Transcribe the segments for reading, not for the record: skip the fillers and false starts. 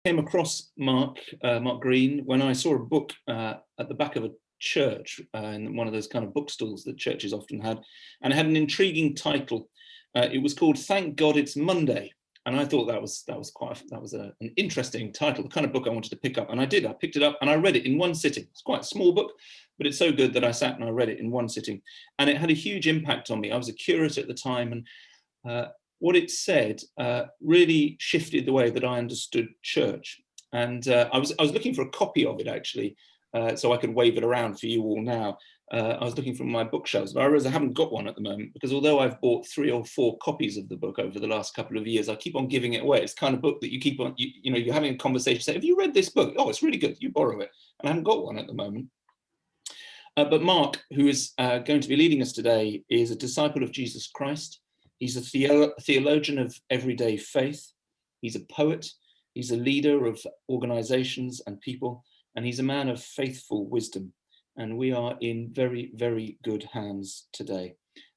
came across Mark Green when I saw a book at the back of a church in one of those kind of bookstores that churches often had, and it had an intriguing title. It was called "Thank God It's Monday," and I thought that was an interesting title, the kind of book I wanted to pick up, and I did. I picked it up and I read it in one sitting. It's quite a small book, but it's so good that I sat and I read it in one sitting, and it had a huge impact on me. I was a curate at the time, and what it said really shifted the way that I understood church. And I was looking for a copy of it actually, so I could wave it around for you all now. I was looking from my bookshelves, but I realize I haven't got one at the moment, because although I've bought 3 or 4 copies of the book over the last couple of years, I keep on giving it away. It's the kind of book that you keep on, you're having a conversation, say, have you read this book? Oh, it's really good. You borrow it. And I haven't got one at the moment. But Mark, who is going to be leading us today, is a disciple of Jesus Christ. He's a theologian of everyday faith. He's a poet. He's a leader of organizations and people, and he's a man of faithful wisdom. And we are in very, very good hands today.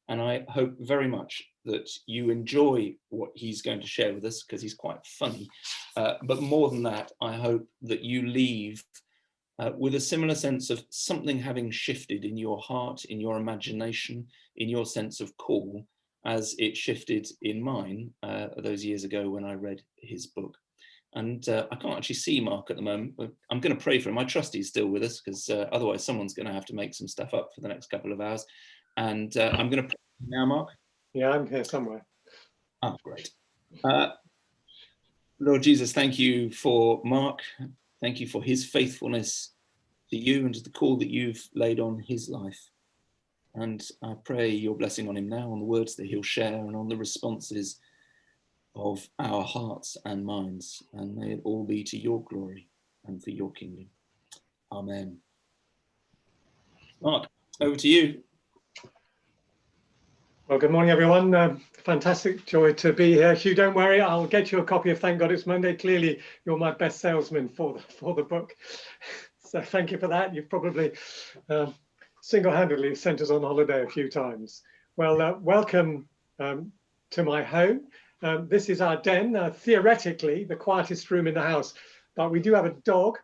And I hope very much that you enjoy what he's going to share with us, because he's quite funny. But more than that, I hope that you leave with a similar sense of something having shifted in your heart, in your imagination, in your sense of call, as it shifted in mine those years ago when I read his book. And I can't actually see Mark at the moment, but I'm going to pray for him. I trust he's still with us, because otherwise someone's going to have to make some stuff up for the next couple of hours. And I'm going to pray now, Mark. Yeah, I'm here somewhere. Oh, great. Lord Jesus, thank you for Mark. Thank you for his faithfulness to you and to the call that you've laid on his life. And I pray your blessing on him now, on the words that he'll share and on the responses of our hearts and minds. And may it all be to your glory and for your kingdom. Amen. Mark, over to you. Well, good morning, everyone. Fantastic joy to be here. Hugh, don't worry, I'll get you a copy of Thank God It's Monday. Clearly, you're my best salesman for the book. So thank you for that. You've probably single-handedly sent us on holiday a few times. Well, welcome to my home. This is our den, theoretically the quietest room in the house, but we do have a dog.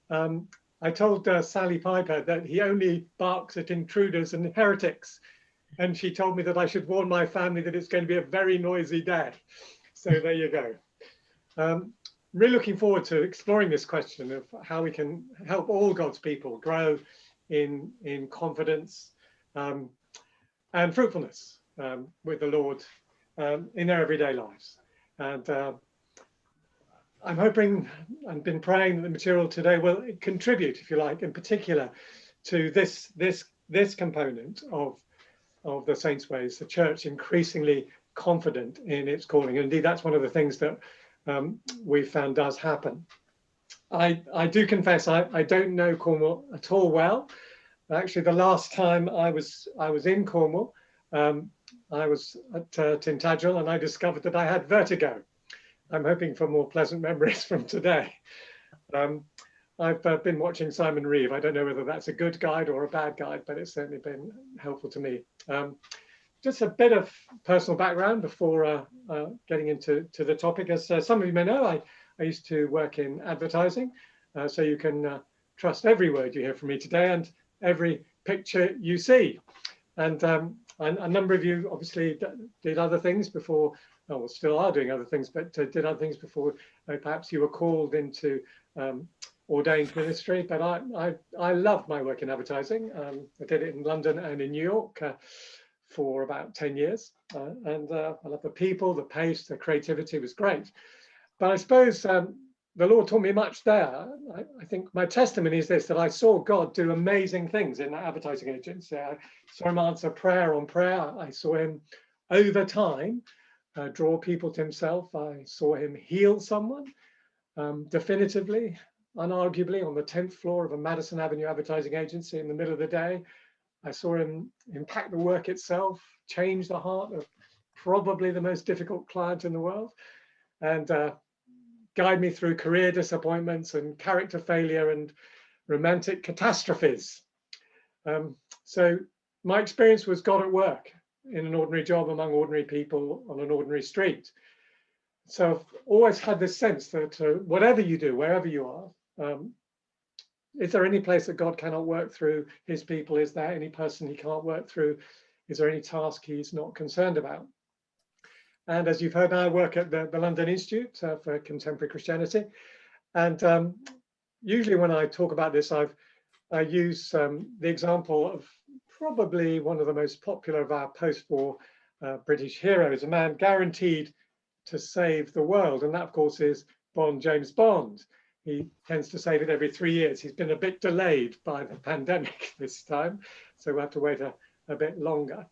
I told Sally Piper that he only barks at intruders and heretics, and she told me that I should warn my family that it's going to be a very noisy day. So there you go. Really looking forward to exploring this question of how we can help all God's people grow in confidence and fruitfulness with the Lord in their everyday lives. And I'm hoping and been praying that the material today will contribute, if you like, in particular to this component of the Saints' Ways, the church increasingly confident in its calling. Indeed, that's one of the things that we've found does happen. I do confess I don't know Cornwall at all well. Actually, the last time I was in Cornwall, I was at Tintagel, and I discovered that I had vertigo. I'm hoping for more pleasant memories from today. I've been watching Simon Reeve. I don't know whether that's a good guide or a bad guide, but it's certainly been helpful to me. Just a bit of personal background before getting into the topic. As some of you may know, I used to work in advertising, so you can trust every word you hear from me today and every picture you see. And a number of you obviously did other things before, well, still are doing other things, but did other things before perhaps you were called into ordained ministry. But I loved my work in advertising. I did it in London and in New York for about 10 years. And I love the people, the pace, the creativity was great. But I suppose the Lord taught me much there. I think my testimony is this, that I saw God do amazing things in that advertising agency. I saw him answer prayer on prayer. I saw him over time draw people to himself. I saw him heal someone definitively, unarguably, on the 10th floor of a Madison Avenue advertising agency in the middle of the day. I saw him impact the work itself, change the heart of probably the most difficult client in the world, and guide me through career disappointments and character failure and romantic catastrophes. So my experience was God at work in an ordinary job among ordinary people on an ordinary street. So I've always had this sense that whatever you do, wherever you are, is there any place that God cannot work through his people? Is there any person he can't work through? Is there any task he's not concerned about? And as you've heard, I work at the London Institute for Contemporary Christianity. And usually when I talk about this, I use the example of probably one of the most popular of our post-war British heroes, a man guaranteed to save the world. And that, of course, is James Bond. He tends to save it every 3 years. He's been a bit delayed by the pandemic this time, so we'll have to wait a bit longer.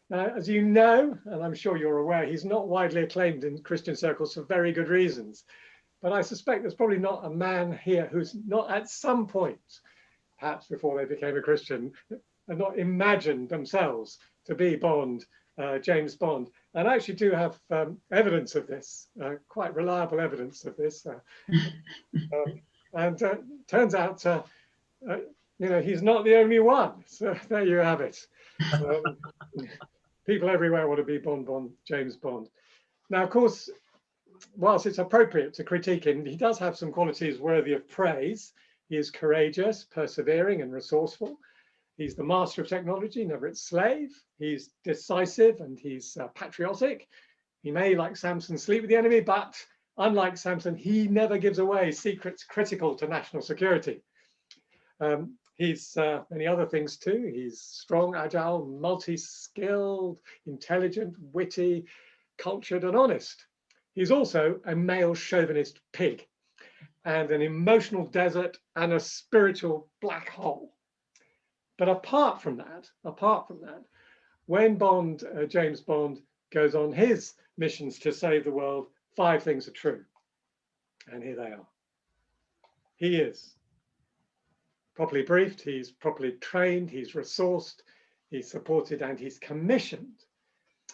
Now, as you know, and I'm sure you're aware, he's not widely acclaimed in Christian circles for very good reasons. But I suspect there's probably not a man here who's not at some point, perhaps before they became a Christian, and not imagined themselves to be James Bond. And I actually do have evidence of this, quite reliable evidence of this. And turns out, he's not the only one. So there you have it. People everywhere want to be James Bond. Now, of course, whilst it's appropriate to critique him, he does have some qualities worthy of praise. He is courageous, persevering, and resourceful. He's the master of technology, never its slave. He's decisive and he's patriotic. He may, like Samson, sleep with the enemy, but unlike Samson, he never gives away secrets critical to national security. He's many other things too. He's strong, agile, multi-skilled, intelligent, witty, cultured, and honest. He's also a male chauvinist pig and an emotional desert and a spiritual black hole. But apart from that, when James Bond goes on his missions to save the world, 5 things are true. And here they are. He is properly briefed, he's properly trained, he's resourced, he's supported, and he's commissioned.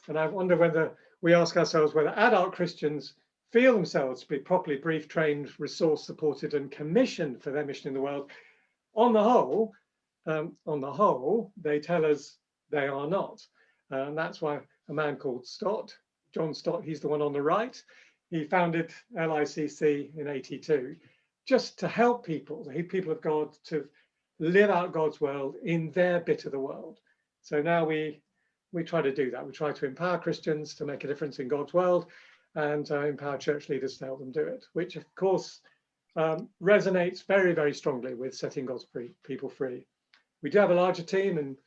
And I wonder whether we ask ourselves whether adult Christians feel themselves to be properly briefed, trained, resourced, supported, and commissioned for their mission in the world. On the whole, they tell us they are not. And that's why a man called Stott, John Stott, he's the one on the right, he founded LICC in '82, just to help people of God to live out God's world in their bit of the world. So now we try to do that. We try to empower Christians to make a difference in God's world and empower church leaders to help them do it, which of course resonates very, very strongly with setting God's people free. We do have a larger team and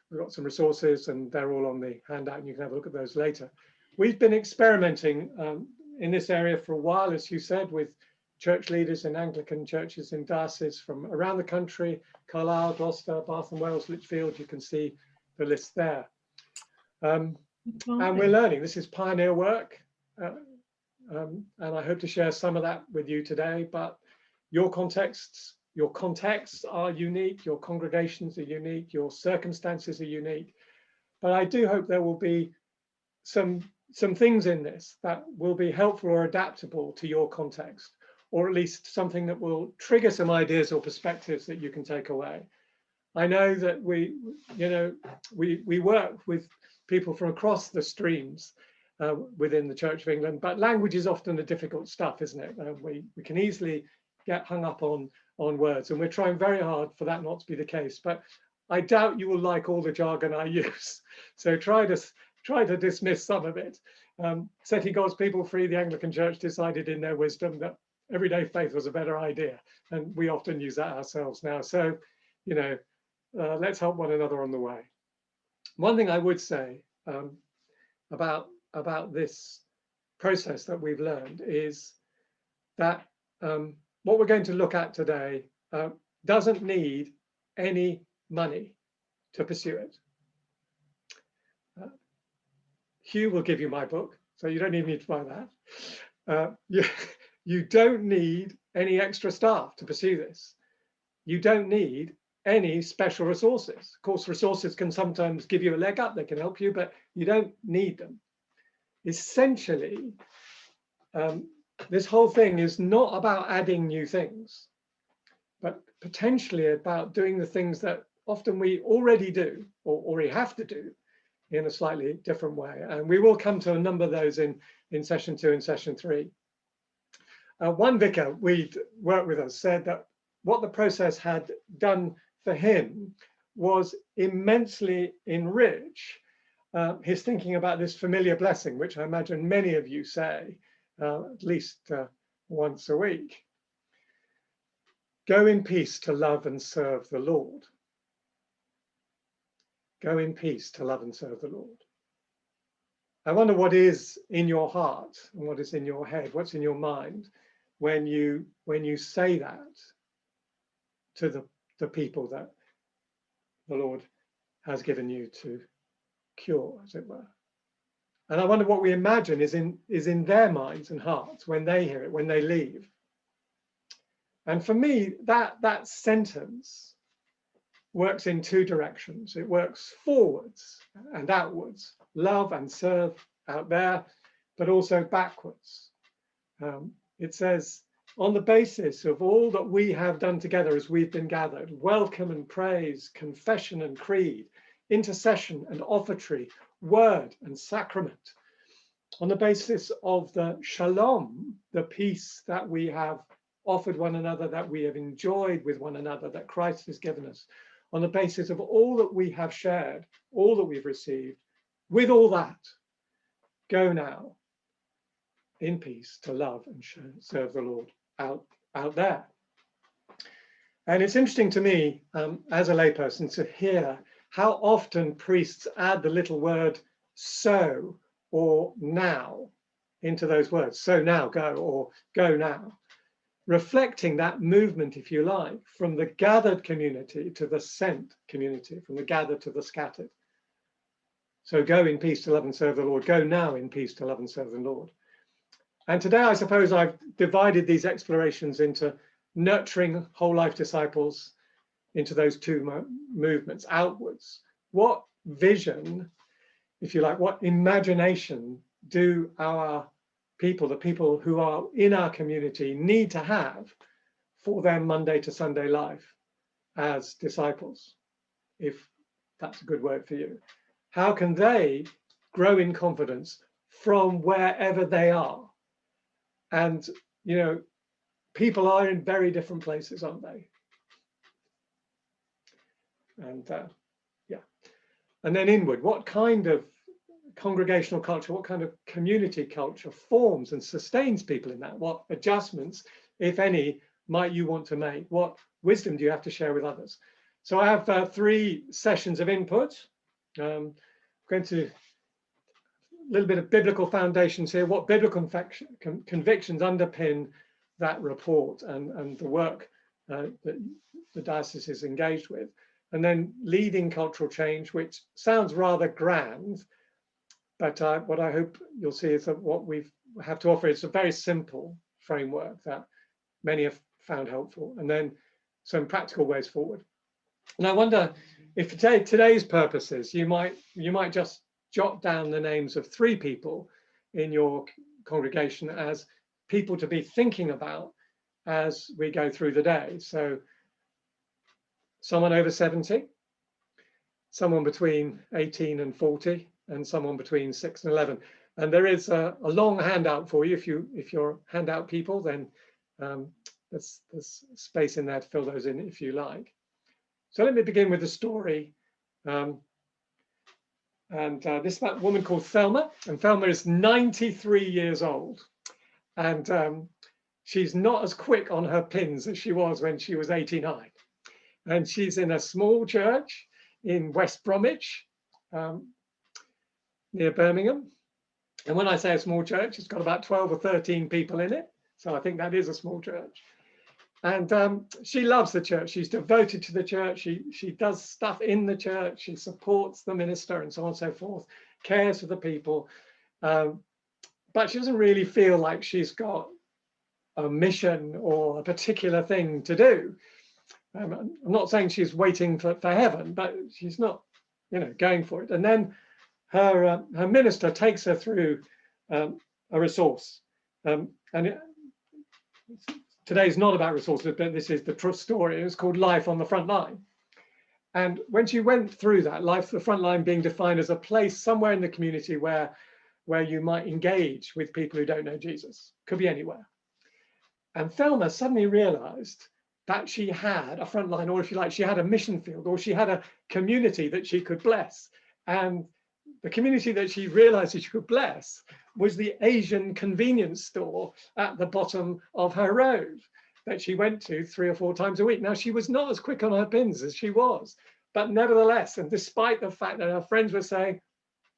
we've got some resources and they're all on the handout and you can have a look at those later. We've been experimenting in this area for a while, as you said, with church leaders in Anglican churches in dioceses from around the country, Carlisle, Gloucester, Bath and Wales, Lichfield, you can see the list there. And we're learning. This is pioneer work. And I hope to share some of that with you today, but your contexts are unique, your congregations are unique, your circumstances are unique. But I do hope there will be some things in this that will be helpful or adaptable to your context, or at least something that will trigger some ideas or perspectives that you can take away. I know that we work with people from across the streams within the Church of England, but language is often the difficult stuff, isn't it? We can easily get hung up on words, and we're trying very hard for that not to be the case. But I doubt you will like all the jargon I use, so try to dismiss some of it. Setting God's people free, the Anglican Church decided in their wisdom that everyday faith was a better idea, and we often use that ourselves now. So, let's help one another on the way. One thing I would say about this process that we've learned is that what we're going to look at today doesn't need any money to pursue it. Hugh will give you my book, so you don't even need to buy that. You don't need any extra staff to pursue this. You don't need any special resources. Of course, resources can sometimes give you a leg up, they can help you, but you don't need them. Essentially, this whole thing is not about adding new things, but potentially about doing the things that often we already do or already have to do in a slightly different way. And we will come to a number of those in session 2 and session 3. One vicar we'd worked with us said that what the process had done for him was immensely enrich his thinking about this familiar blessing, which I imagine many of you say at least once a week. Go in peace to love and serve the Lord. Go in peace to love and serve the Lord. I wonder what is in your heart and what is in your head, what's in your mind when you say that to the people that the Lord has given you to cure, as it were. And I wonder what we imagine is in their minds and hearts when they hear it, when they leave. And for me, that sentence works in 2 directions. It works forwards and outwards, love and serve out there, but also backwards. It says, on the basis of all that we have done together as we've been gathered, welcome and praise, confession and creed, intercession and offertory, word and sacrament, on the basis of the shalom, the peace that we have offered one another, that we have enjoyed with one another, that Christ has given us, on the basis of all that we have shared, all that we've received, with all that, go now in peace to love and serve the Lord out there. And it's interesting to me as a layperson to hear how often priests add the little word so or now into those words. So now go, or go now, reflecting that movement, if you like, from the gathered community to the sent community, from the gathered to the scattered. So go in peace to love and serve the Lord. Go now in peace to love and serve the Lord. And today, I suppose I've divided these explorations into nurturing whole life disciples, into those 2 movements outwards. What vision, if you like, what imagination do our people, the people who are in our community, need to have for their Monday to Sunday life as disciples, if that's a good word for you? How can they grow in confidence from wherever they are? And, you know, people are in very different places, aren't they? And yeah. And then inward, what kind of congregational culture, what kind of community culture forms and sustains people in that? What adjustments, if any, might you want to make? What wisdom do you have to share with others? So I have 3 sessions of input. I'm going to a little bit of biblical foundations here. What biblical convictions underpin that report and the work that the diocese is engaged with? And then leading cultural change, which sounds rather grand, but what I hope you'll see is that what we have to offer is a very simple framework that many have found helpful, and then some practical ways forward. And I wonder if for today's purposes, you might just jot down the names of 3 people in your congregation as people to be thinking about as we go through the day. So someone over 70, someone between 18 and 40, and someone between 6 and 11. And there is a long handout for you. If you're handout people, then there's space in there to fill those in if you like. So let me begin with a story. This woman called Thelma, and Thelma is 93 years old. And she's not as quick on her pins as she was when she was 89. And she's in a small church in West Bromwich, near Birmingham. And when I say a small church, it's got about 12 or 13 people in it. So I think that is a small church. And she loves the church. She's devoted to the church. She does stuff in the church. She supports the minister and so on and so forth, cares for the people. But she doesn't really feel like she's got a mission or a particular thing to do. I'm not saying she's waiting for heaven, but she's not, going for it. And then her minister takes her through a resource. Today's not about resources, but this is the true story. It's called Life on the Front Line. And when she went through that, life, the front line being defined as a place somewhere in the community where you might engage with people who don't know Jesus, could be anywhere. And Thelma suddenly realized that she had a front line, or if you like, she had a mission field, or she had a community that she could bless. And the community that she realized that she could bless was the Asian convenience store at the bottom of her road that she went to 3 or 4 times a week. Now, she was not as quick on her pins as she was, but nevertheless, and despite the fact that her friends were saying,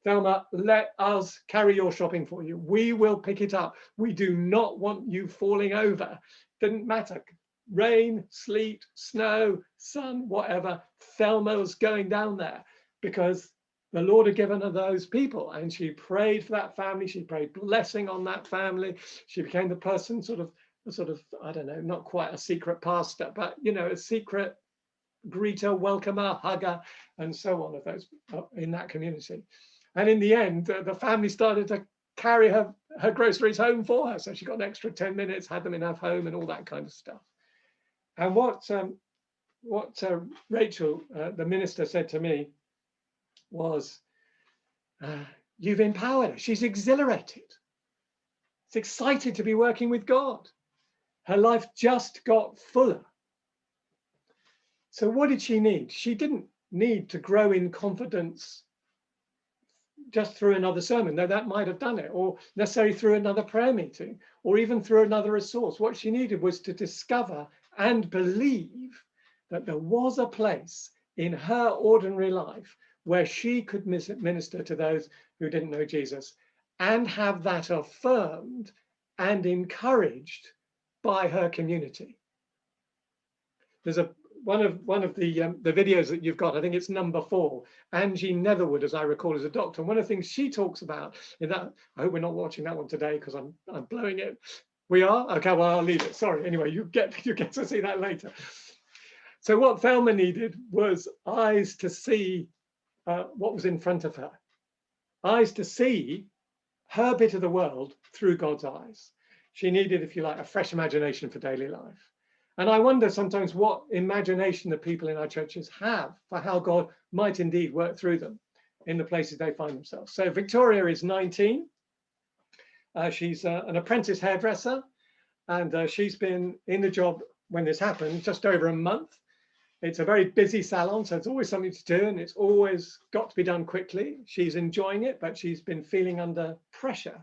Thelma, let us carry your shopping for you. We will pick it up. We do not want you falling over. Didn't matter. Rain, sleet, snow, sun, whatever. Thelma was going down there because the Lord had given her those people, and she prayed for that family. She prayed blessing on that family. She became the person sort of, I don't know, not quite a secret pastor, but, you know, a secret greeter, welcomer, hugger, and so on of those in that community. And in the end, the family started to carry her groceries home for her. So she got an extra 10 minutes, had them in her home and all that kind of stuff. And what Rachel, the minister, said to me was, you've empowered her. She's exhilarated. It's excited to be working with God. Her life just got fuller. So what did she need? She didn't need to grow in confidence just through another sermon, though that might have done it, or necessarily through another prayer meeting, or even through another resource. What she needed was to discover and believe that there was a place in her ordinary life where she could minister to those who didn't know Jesus, and have that affirmed and encouraged by her community. There's one of the videos that you've got, I think it's number 4, Angie Netherwood, as I recall, is a doctor. And one of the things she talks about in that, I hope we're not watching that one today because I'm blowing it. We are? Okay, well, I'll leave it. Sorry. Anyway, you get to see that later. So what Thelma needed was eyes to see what was in front of her. Eyes to see her bit of the world through God's eyes. She needed, if you like, a fresh imagination for daily life. And I wonder sometimes what imagination the people in our churches have for how God might indeed work through them in the places they find themselves. So Victoria is 19. She's an apprentice hairdresser, and she's been in the job when this happened just over a month. It's a very busy salon, so it's always something to do, and it's always got to be done quickly. She's enjoying it, but she's been feeling under pressure.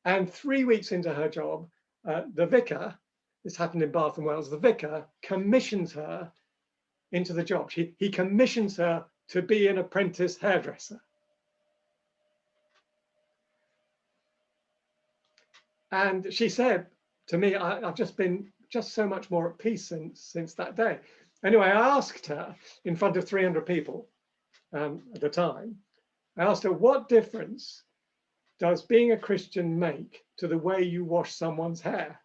And 3 weeks into her job, the vicar, this happened in Bath and Wells, the vicar commissions her into the job. He commissions her to be an apprentice hairdresser. And she said to me, I've just been so much more at peace since that day. Anyway, I asked her in front of 300 people at the time, I asked her, what difference does being a Christian make to the way you wash someone's hair?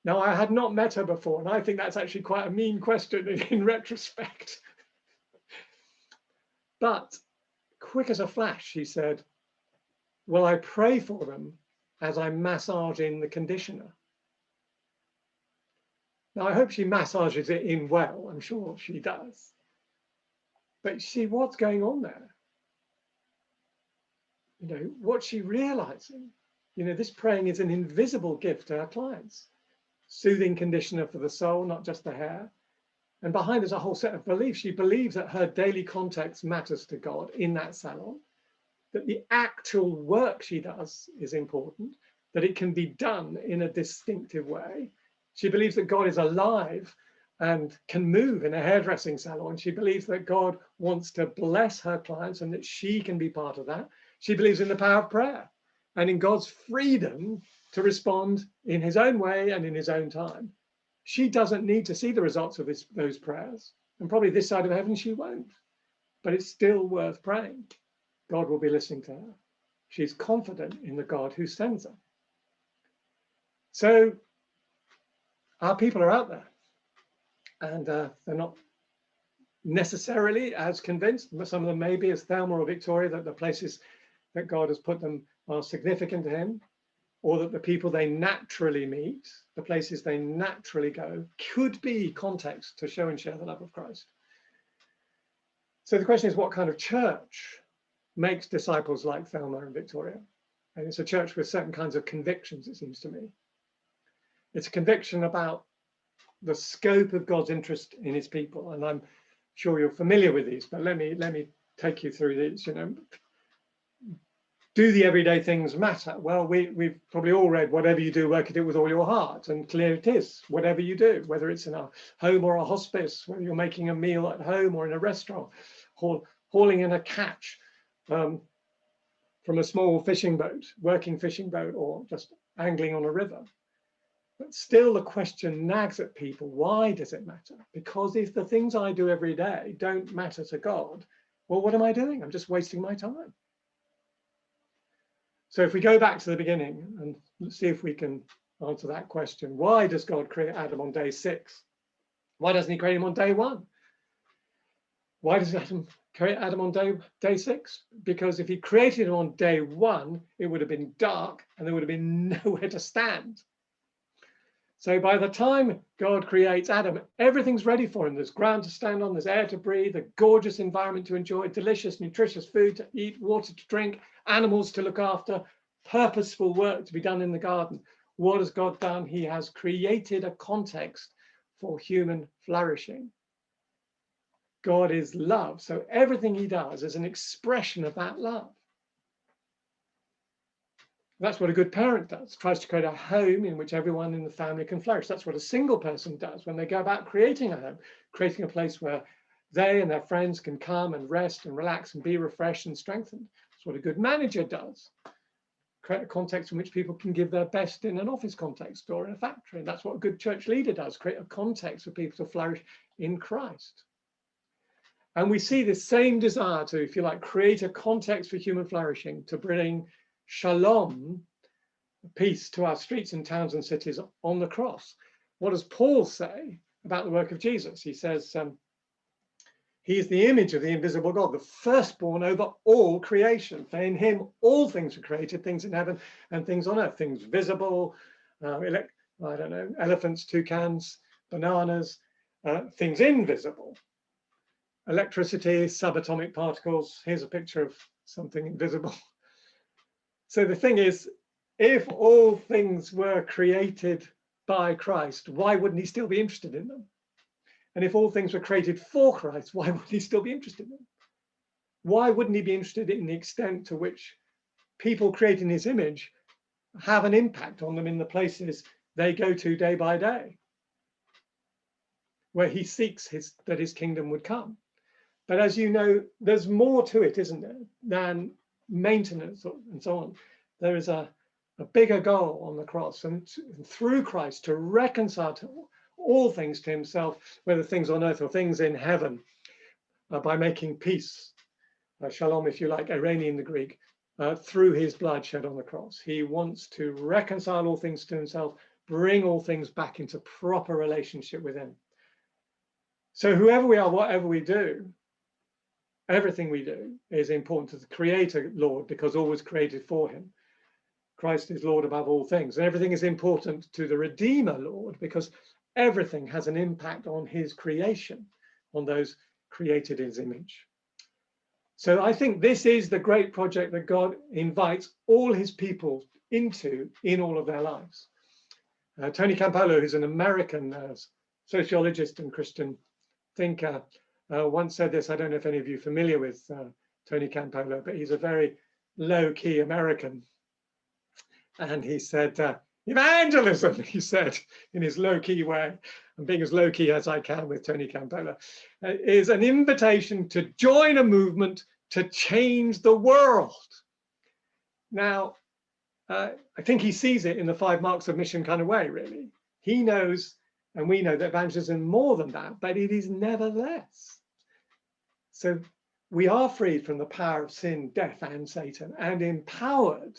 Now, I had not met her before, and I think that's actually quite a mean question in retrospect. But quick as a flash, she said, well, I pray for them as I'm massaging the conditioner. Now, I hope she massages it in well. I'm sure she does. But see what's going on there. You know, what's she realizing? You know, this praying is an invisible gift to our clients. Soothing conditioner for the soul, not just the hair. And behind there's a whole set of beliefs. She believes that her daily context matters to God in that salon, that the actual work she does is important, that it can be done in a distinctive way. She believes that God is alive and can move in a hairdressing salon. She believes that God wants to bless her clients and that she can be part of that. She believes in the power of prayer and in God's freedom to respond in his own way and in his own time. She doesn't need to see the results of those prayers. And probably this side of heaven, she won't. But it's still worth praying. God will be listening to her. She's confident in the God who sends her. So our people are out there. And they're not necessarily as convinced. Some of them may be, as Thelma or Victoria, that the places that God has put them are significant to him. or that the people they naturally meet, the places they naturally go, could be context to show and share the love of Christ. So the question is, what kind of church makes disciples like Thelma and Victoria? And it's a church with certain kinds of convictions, it seems to me. It's a conviction about the scope of God's interest in his people. And I'm sure you're familiar with these, but let me take you through these. You know, do the everyday things matter? Well, we've probably all read, whatever you do, work at it with all your heart. And clear it is, whatever you do, whether it's in a home or a hospice, whether you're making a meal at home or in a restaurant, hauling in a catch from a small fishing boat, working fishing boat, or just angling on a river. But still the question nags at people, why does it matter? Because if the things I do every day don't matter to God, well, what am I doing? I'm just wasting my time. So if we go back to the beginning and let's see if we can answer that question, why does God create Adam on day 6? Why doesn't he create him on day 1? Why does Adam create Adam on day 6? Because if he created him on day 1, it would have been dark and there would have been nowhere to stand. So by the time God creates Adam, everything's ready for him. There's ground to stand on, there's air to breathe, a gorgeous environment to enjoy, delicious, nutritious food to eat, water to drink, animals to look after, purposeful work to be done in the garden. What has God done? He has created a context for human flourishing. God is love. So everything he does is an expression of that love. That's what a good parent does, tries to create a home in which everyone in the family can flourish. That's what a single person does when they go about creating a home, creating a place where they and their friends can come and rest and relax and be refreshed and strengthened. That's what a good manager does, create a context in which people can give their best in an office context or in a factory. And that's what a good church leader does, create a context for people to flourish in Christ. And we see this same desire to, if you like, create a context for human flourishing, to bring shalom, peace, to our streets and towns and cities on the cross. What does Paul say about the work of Jesus? He says, he is the image of the invisible God, the firstborn over all creation. For in him all things were created, things in heaven and things on earth, things visible, I don't know, elephants, toucans, bananas, things invisible, electricity, subatomic particles. Here's a picture of something invisible. So the thing is, if all things were created by Christ, why wouldn't he still be interested in them? And if all things were created for Christ, why wouldn't he still be interested in them? Why wouldn't he be interested in the extent to which people created in his image have an impact on them in the places they go to day by day, where he seeks that his kingdom would come? But as you know, there's more to it, isn't there, than maintenance and so on. There is a bigger goal on the cross, and through Christ to reconcile all things to himself, whether things on earth or things in heaven, by making peace, shalom, if you like, Iranian the Greek, through his blood shed on the cross. He wants to reconcile all things to himself, bring all things back into proper relationship with him. So whoever we are, whatever we do, everything we do is important to the Creator Lord, because all was created for him. Christ is Lord above all things. And everything is important to the Redeemer Lord, because everything has an impact on his creation, on those created in his image. So I think this is the great project that God invites all his people into in all of their lives. Tony Campolo, who's an American sociologist and Christian thinker, once said this. I don't know if any of you are familiar with Tony Campolo, but he's a very low-key American. And he said, evangelism, he said, in his low-key way, and being as low-key as I can with Tony Campolo, is an invitation to join a movement to change the world. Now, I think he sees it in the 5 marks of mission kind of way, really. He knows, and we know, that evangelism is more than that, but it is nevertheless. So we are freed from the power of sin, death, and Satan, and empowered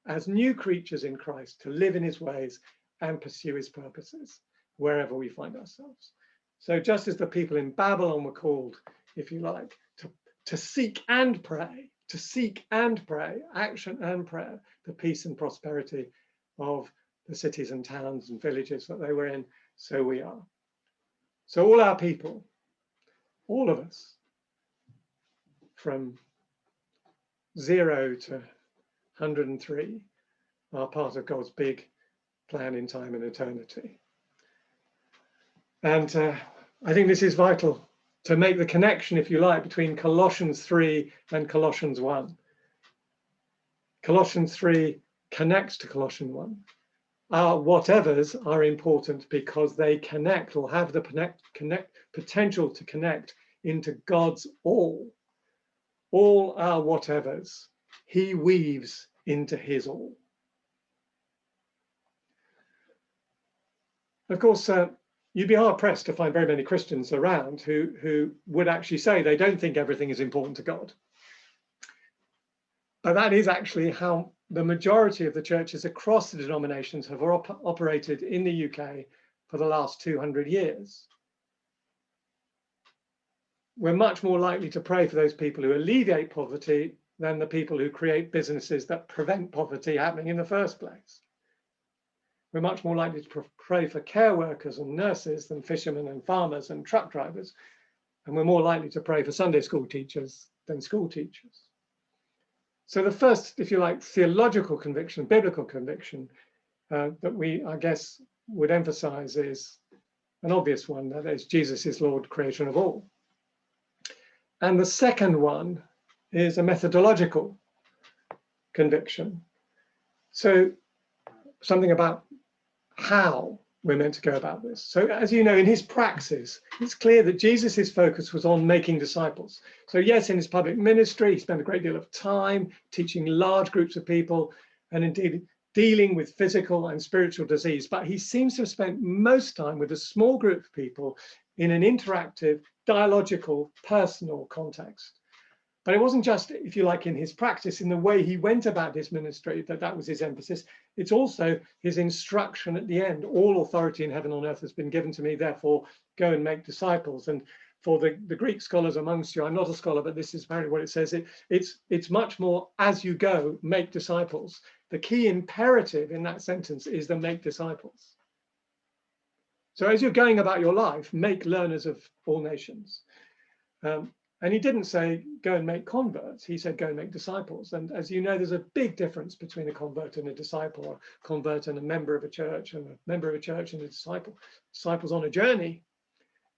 as new creatures in Christ to live in his ways and pursue his purposes wherever we find ourselves. So just as the people in Babylon were called, if you like, to seek and pray, action and prayer, for peace and prosperity, of the cities and towns and villages that they were in, so we are. So all our people, all of us, from 0 to 103, are part of God's big plan in time and eternity. And I think this is vital to make the connection, if you like, between Colossians 3 and Colossians 1. Colossians 3 connects to Colossians 1. Our whatevers are important because they connect, or have the potential to connect into God's all. All our whatevers, he weaves into his all. Of course, you'd be hard pressed to find very many Christians around who would actually say they don't think everything is important to God. But that is actually how the majority of the churches across the denominations have operated in the UK for the last 200 years. We're much more likely to pray for those people who alleviate poverty than the people who create businesses that prevent poverty happening in the first place. We're much more likely to pray for care workers and nurses than fishermen and farmers and truck drivers. And we're more likely to pray for Sunday school teachers than school teachers. So the first, if you like, theological conviction, biblical conviction that we, I guess, would emphasize is an obvious one, that is Jesus is Lord, creator of all. And the second one is a methodological conviction. So something about how we're meant to go about this. So as you know, in his praxis, it's clear that Jesus's focus was on making disciples. So yes, in his public ministry, he spent a great deal of time teaching large groups of people and indeed dealing with physical and spiritual disease. But he seems to have spent most time with a small group of people in an interactive, dialogical, personal context. But it wasn't just, if you like, in his practice, in the way he went about his ministry, that was his emphasis. It's also his instruction at the end. All authority in heaven and earth has been given to me, therefore go and make disciples. And for the Greek scholars amongst you, I'm not a scholar, but this is apparently what it says. It's much more, as you go, make disciples. The key imperative in that sentence is the make disciples. So as you're going about your life, make learners of all nations. And he didn't say, go and make converts. He said, go and make disciples. And as you know, there's a big difference between a convert and a disciple, or a convert and a member of a church, and a member of a church and a disciple. Disciple's on a journey.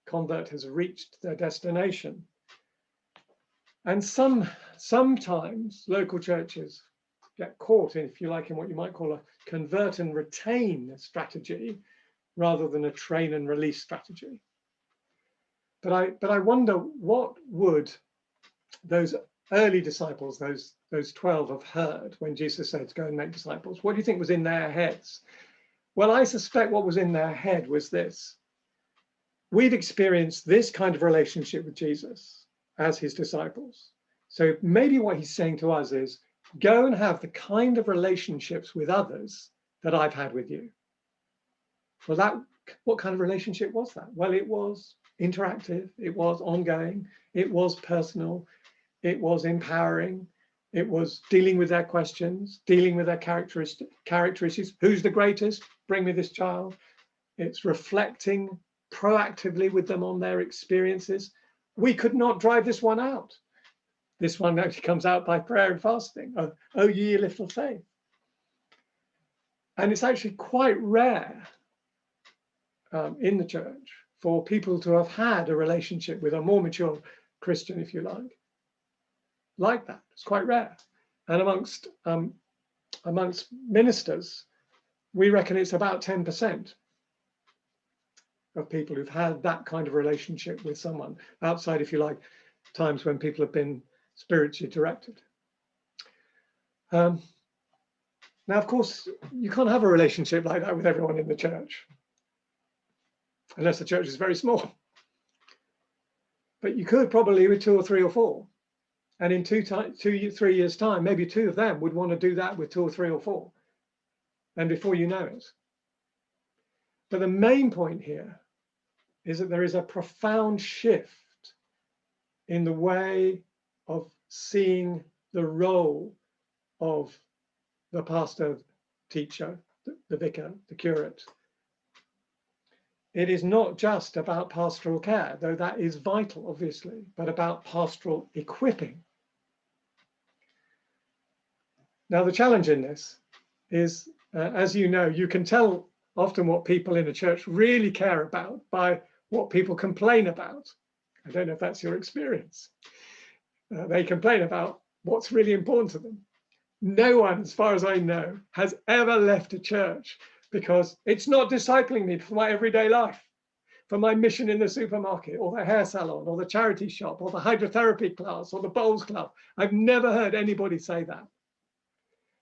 Convert has reached their destination. And sometimes local churches get caught in, if you like, in what you might call a convert and retain strategy rather than a train and release strategy. But I wonder, what would those early disciples, those 12, have heard when Jesus said, go and make disciples? What do you think was in their heads? Well, I suspect what was in their head was this. We've experienced this kind of relationship with Jesus as his disciples. So maybe what he's saying to us is, go and have the kind of relationships with others that I've had with you. Well, what kind of relationship was that? Well, it was interactive, it was ongoing, it was personal, it was empowering, it was dealing with their questions, dealing with their characteristics. Who's the greatest? Bring me this child. It's reflecting proactively with them on their experiences. We could not drive this one out. This one actually comes out by prayer and fasting. Oh, ye little faith. And it's actually quite rare in the church for people to have had a relationship with a more mature Christian, if you like that. It's quite rare. And amongst ministers, we reckon it's about 10% of people who've had that kind of relationship with someone outside, if you like, times when people have been spiritually directed. Now, of course, you can't have a relationship like that with everyone in the church, unless the church is very small. But you could probably with 2 or 3 or 4. And in 3 years' time, maybe 2 of them would want to do that with 2 or 3 or 4. And before you know it. But the main point here is that there is a profound shift in the way of seeing the role of the pastor, teacher, the vicar, the curate. It is not just about pastoral care, though that is vital, obviously, but about pastoral equipping. Now, the challenge in this is, as you know, you can tell often what people in a church really care about by what people complain about. I don't know if that's your experience. They complain about what's really important to them. No one, as far as I know, has ever left a church because it's not discipling me for my everyday life, for my mission in the supermarket or the hair salon or the charity shop or the hydrotherapy class or the bowls club. I've never heard anybody say that.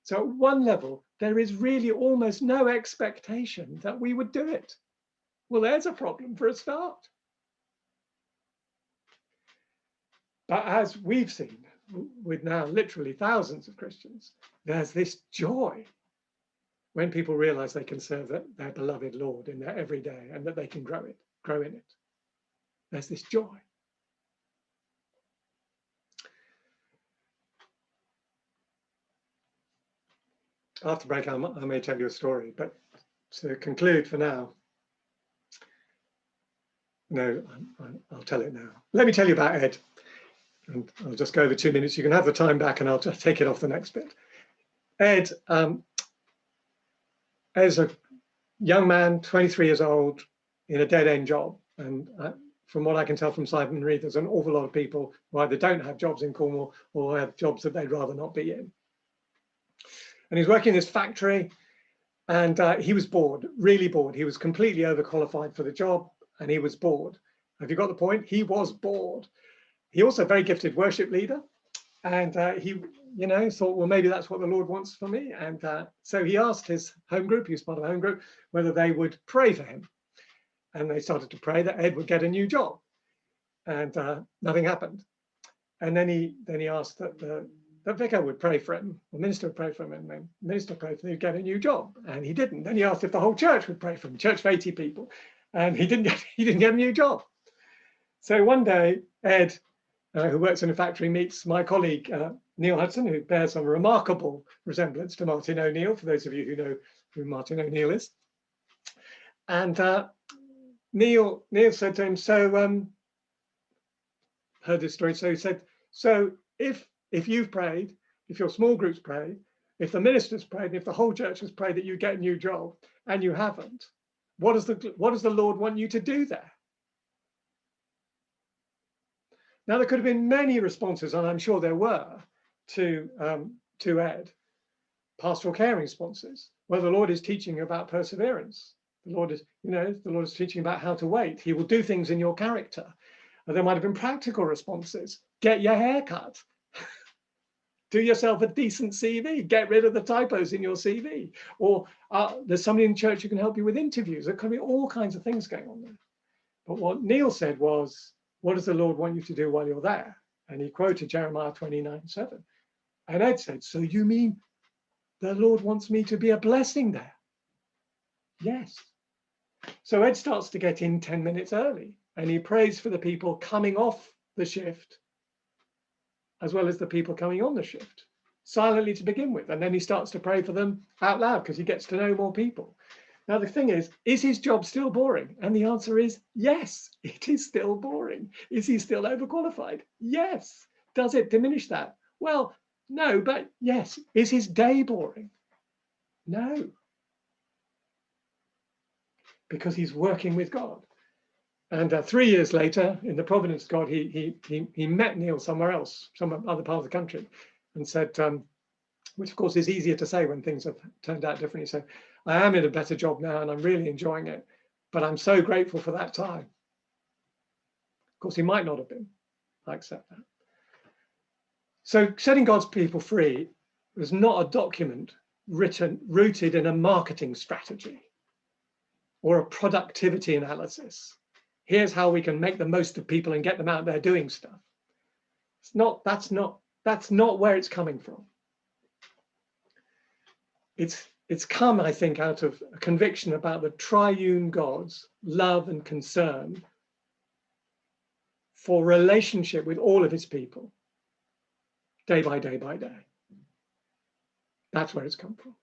So at one level, there is really almost no expectation that we would do it. Well, there's a problem for a start. But as we've seen with now literally thousands of Christians, there's this joy when people realize they can serve their beloved Lord in their everyday and that they can grow in it. There's this joy. After break, I may tell you a story, but to conclude for now, no, I'll tell it now. Let me tell you about Ed. And I'll just go over 2 minutes. You can have the time back and I'll just take it off the next bit. Ed is a young man, 23 years old, in a dead-end job. And from what I can tell from Simon Reed, there's an awful lot of people who either don't have jobs in Cornwall or have jobs that they'd rather not be in. And he's working in this factory and he was bored, really bored. He was completely overqualified for the job and he was bored. Have you got the point? He was bored. He also a very gifted worship leader. And he, thought, well, maybe that's what the Lord wants for me. And so he asked his home group, he was part of a home group, whether they would pray for him. And they started to pray that Ed would get a new job. And nothing happened. And then he asked that the vicar would pray for him, the minister would pray for him, and then the minister prayed for him to get a new job. And he didn't. Then he asked if the whole church would pray for him, church of 80 people. And he didn't get a new job. So one day, Ed, who works in a factory, meets my colleague, Neil Hudson, who bears some remarkable resemblance to Martin O'Neill, for those of you who know who Martin O'Neill is. And Neil said to him, heard this story, so he said, so if you've prayed, if your small group's prayed, if the minister's prayed, and if the whole church has prayed that you get a new job, and you haven't, what does the Lord want you to do there? Now, there could have been many responses, and I'm sure there were, to Ed, pastoral care responses. Well, the Lord is teaching about perseverance. The Lord is teaching about how to wait. He will do things in your character. And there might have been practical responses. Get your hair cut. Do yourself a decent CV. Get rid of the typos in your CV. Or there's somebody in church who can help you with interviews. There could be all kinds of things going on there. But what Neil said was, what does the Lord want you to do while you're there? And he quoted Jeremiah 29:7. And Ed said, so you mean the Lord wants me to be a blessing there? Yes. So Ed starts to get in 10 minutes early and he prays for the people coming off the shift as well as the people coming on the shift, silently to begin with. And then he starts to pray for them out loud because he gets to know more people. Now, the thing is his job still boring? And the answer is yes, it is still boring. Is he still overqualified? Yes. Does it diminish that? Well, no, but yes. Is his day boring? No. Because he's working with God. And 3 years later, in the providence of God, he met Neil somewhere else, some other part of the country, and said, which of course is easier to say when things have turned out differently. So I am in a better job now and I'm really enjoying it, but I'm so grateful for that time. Of course, he might not have been. I accept that. So setting God's people free was not a document rooted in a marketing strategy or a productivity analysis. Here's how we can make the most of people and get them out there doing stuff. That's not where it's coming from. It's come, I think, out of a conviction about the triune God's love and concern for relationship with all of his people, day by day by day. That's where it's come from.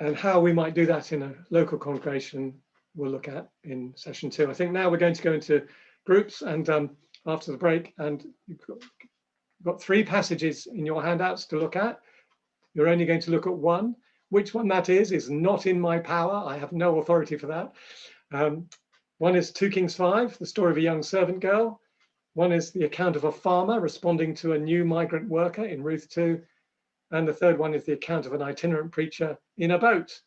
And how we might do that in a local congregation, we'll look at in session 2. I think now we're going to go into groups and after the break, and you've got 3 passages in your handouts to look at. You're only going to look at one. Which one that is not in my power. I have no authority for that. One is 2 Kings 5, the story of a young servant girl. One is the account of a farmer responding to a new migrant worker in Ruth 2. And the third one is the account of an itinerant preacher in a boat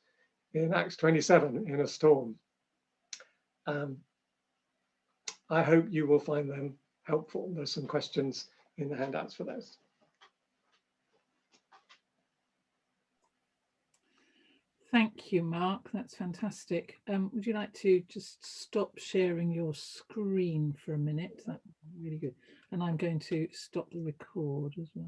in Acts 27 in a storm. I hope you will find them helpful. There's some questions in the handouts for those. Thank you, Mark. That's fantastic. Would you like to just stop sharing your screen for a minute? That's really good. And I'm going to stop the record as well.